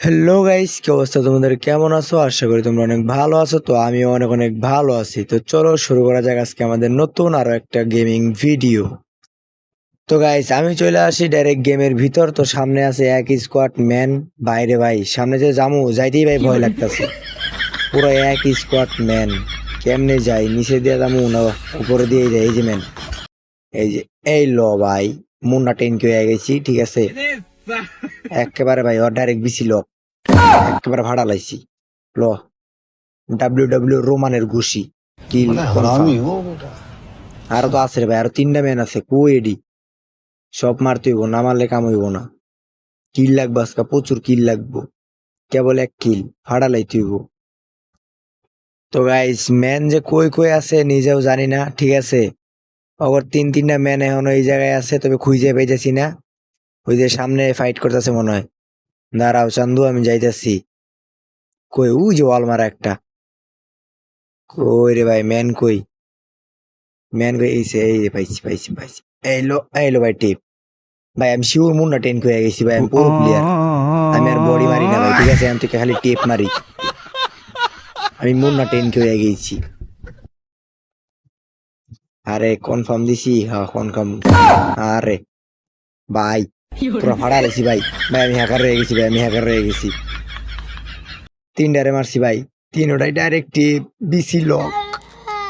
Hello guys, কি অবস্থা তোমাদের? কেমন আছো? আশা করি তোমরা অনেক ভালো আছো। তো আমিও অনেক অনেক ভালো আছি। তো চলো শুরু করা যাক আজকে আমাদের নতুন আরো একটা গেমিং ভিডিও। তো গাইস, আমি চলে আসি ডাইরেক্ট গেমের ভিতর। তো সামনে আছে এক স্কোয়াড ম্যান। বাইরে ভাই, সামনে যে যামু যাইতেই ভাই ভয় লাগতেছে। পুরো এক স্কোয়াড ম্যান। কেমনে যাই? নিচে দিয়ে যামু না উপরে দিয়ে যাই? এই যে ম্যান, এই যে, এই ল ভাই, মুন্না টেনকে হয়ে গেছি। ঠিক আছে, একেবারে ভাই ওর ডাইরেক্ট বিসি ল, একেবারে ভাড়া লাইছি। ল রোমানের ঘুষি কিল কনফার্ম। আরো তো আছে রে ভাই, আরো 3টা ম্যান আছে। কই এডি? সব মারতে হইব, না মারলে কাম হইব না। কিল লাগবে আজকে, প্রচুর কিল লাগবো। কেবল এক কিল ফাড়া লাইতে হইব। তো গাইস, ম্যান যে কই কই আছে নিজেও জানি না। ঠিক আছে, অগর 3টা ম্যান এখনো এই জায়গায় আছে, তবে খুঁজে পাইতেছি না। ওই যে সামনে ফাইট করতেছে মনে হয়। দাঁড়াও চান্দু, আমি যাইতেছি। কই? ওই যে ওয়াল মারা একটা। কই রে ভাই, ম্যান কই? ম্যান কই? এই যে পাইছি পাইছি পাইছি। এইলো ভাই টিপ। ভাই আমি শিওর মুন্না টেন হয়ে গেছি ভাই, আমি পুরো প্লেয়ার। আমি আর বডি মারি না ভাই, ঠিক আছে? আমি তোকে খালি টেপ মারি। আমি মুন্না টেন হয়ে গেছি। আরে কনফার্ম দিছি, হ্যাঁ কনফার্ম। আরে ভাই পুরো ফাড়া লেছি ভাই। ভাই আমি হ্যাকার রয়ে গেছি ভাই, আমি হ্যাকার রয়ে গেছি। 3টারে মারছি ভাই, 3টাই ডাইরেক্ট বিসি লক।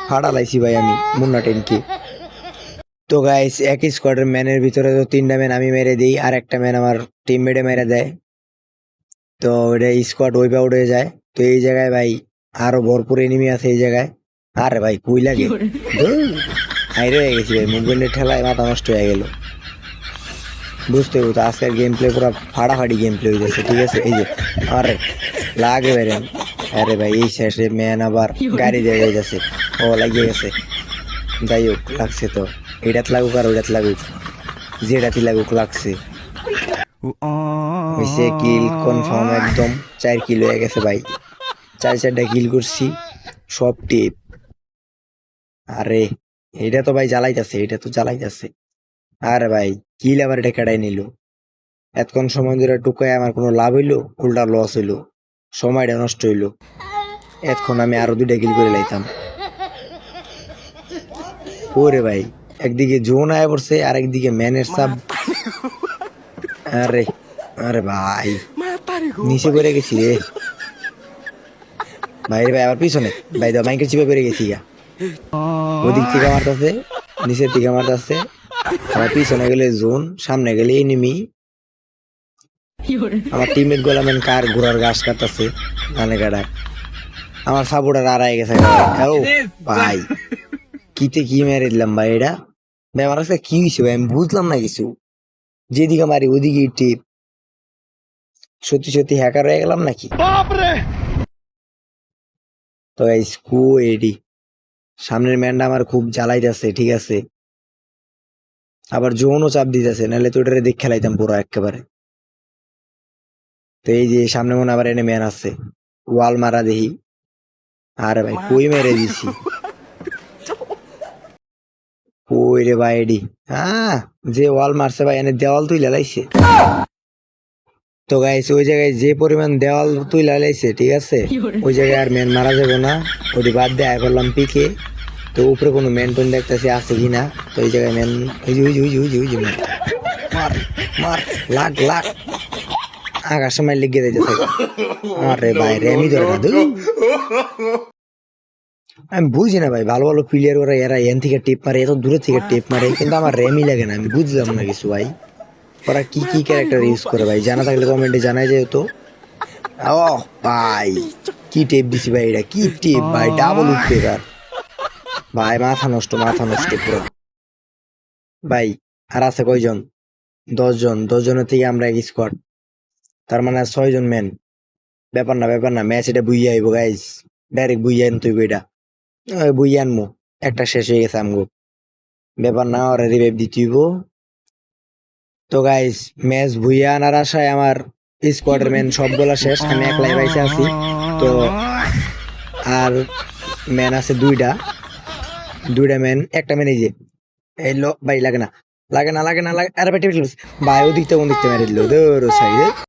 ফাড়া লাইছি ভাই আমি মুন্না টেনকে। তো গাইস, এক স্কোয়াডের ম্যানের ভিতরে তো 3টা ম্যান আমি মেরে দিই, আর একটা ম্যান আমার টিমমেটে মেরে দেয়। তো এটা স্কোয়াড ওয়াইপ আউট হয়ে যায়। তো এই জায়গায় ভাই আরো ভরপুর এনিমি আছে এই জায়গায়। আরে ভাই কুই লাগে, হাইরে হয়ে গেছি ভাই, মুভমেন্টের ঠেলায় মাথা নষ্ট হয়ে গেল। বুঝতে হবে তো, আজকের গেম প্লে পুরো ফাড়াফাড়ি গেম প্লে হয়ে যাচ্ছে। ঠিক আছে, এই যে আরে লাগে বেরেন। আরে ভাই এই শেষে ম্যান আবার গাড়ি দিয়ে যাইতেছে। ও লাগিয়ে গেছে। যাই হোক, লাগছে তো। এটাত লাগুক আর ওইটাত লাগুক, যেটাতে লাগুক লাগছে। হয়েছে কিল কনফার্ম একদম। 4 কিল হয়ে গেছে ভাই, 4টা কিল করছি, সব টিপ। আরে এটা তো ভাই জ্বালাইতেছে, এটা তো জ্বালাইতেছে। আরে ভাই কিল আবার এটা কেটাই নিল। এতক্ষণ সময় ধরে টুকায় আমার কোনো লাভ হইলো? উল্টা লস হইলো, সময়টা নষ্ট হইলো। এতক্ষণ আমি আরো 2টা কিল করে লাইতাম। ওরে ভাই, একদিকে জোন আয় পড়ছে, আর একদিকে ম্যানের সাব। আরে আরে ভাই নিচে পড়ে গেছি রে ভাই। রে ভাই আবার পিছনে ভাই, দাও মাইকের চিপে পড়ে গেছি গা। ওদিক থেকে মারতেছে, নিচের থেকে মারতেছে। আমার পিছনে গেলে জোন, সামনে গেলে এনিমি। আমার টিমমেট গুলা মেন কার ঘোড়ার ঘাস কাটতেছে ধানে কাটায়। আমার সাপোর্টার আড়াই গেছে। ও ভাই কিতে কি মেরে দিলাম ভাই এটা। ভাই আমার কাছে কি হয়েছে ভাই, আমি বুঝলাম না কিছু। যেদিকে মারি ওদিকে টিপ। সত্যি সত্যি হ্যাকার হয়ে গেলাম নাকি? তো স্কু এডি সামনের ম্যানটা আমার খুব জ্বালাইতেছে। ঠিক আছে, আবার জোনও চাপ দিতেছে, নাহলে তো ওটারে দেখ খেলাইতাম পুরো একেবারে। তো এই যে সামনে মনে আবার এনে ম্যান আছে, ওয়াল মারা দেখি। আরে ভাই কই মেরে দিছি, কই রে ভাই এডি। হ্যাঁ, যে ওয়াল মারছে ভাই, এনে দেওয়াল তুই লাইছে। তো গাইস, ওই জায়গায় যে পরিমাণ দেওয়াল তুই লাইছে, ঠিক আছে, ওই জায়গায় আর ম্যান মারা যাবে না। ওটি বাদ দিয়ে আয় করলাম পিকে। তো উপরে কোনো ম্যান টোন দেখতেছি আছে কিনা। তো এই জায়গায় ম্যান, ওই যে ম্যান। মার মার, লাগ লাগ, আকাশে মাইল লেগে যাইতেছে। আরে ভাই রেমি ধরে না। আমি বুঝি না ভাই, ভালো ভালো প্লেয়ার ওরা, এরা এন থেকে টেপ মারে, এত দূরে থেকে টেপ মারে, কিন্তু আমার রেমি লাগে না। আমি বুঝলাম না কিছু ভাই, ওরা কি কি ক্যারেক্টার ইউজ করে ভাই। জানা থাকলে কমেন্টে জানাই যায় তো। ও ভাই কি টেপ দিছি ভাই, এটা কি টেপ ভাই, ডাবল উঠতে এবার ভাই, মাথা নষ্ট মাথা নষ্ট পুরো ভাই। আর আছে কয়জন? 10 জন। 10 জনের থেকে আমরা এক স্কোয়াড, তার মানে 6 জন ম্যান। ব্যাপার না ব্যাপার না, ম্যাচ এটা বুইয়া আইব গাইস, ডাইরেক্ট বুইয়া আন তুই এটা। বুইয়া আনমু, একটা শেষ হয়ে গেছে আমগো। ব্যাপার না, ওরা রিভাইভ দিতেইব। তো গাইস, ম্যাচ ভুইয়া আনার আশায় আমার স্কোয়াডের ম্যান সবগুলা শেষ, আমি একলাই বাইসে আছি। তো আর ম্যান আছে 2টা ম্যান, একটা ম্যান এই যে। এই লো ভাই, লাগে না লাগে না লাগে না লাগে, আরে ভাই টেবিল ভাই, ওদিকটা কোন দিকতে মেরে দিল, ধরো সাইডে।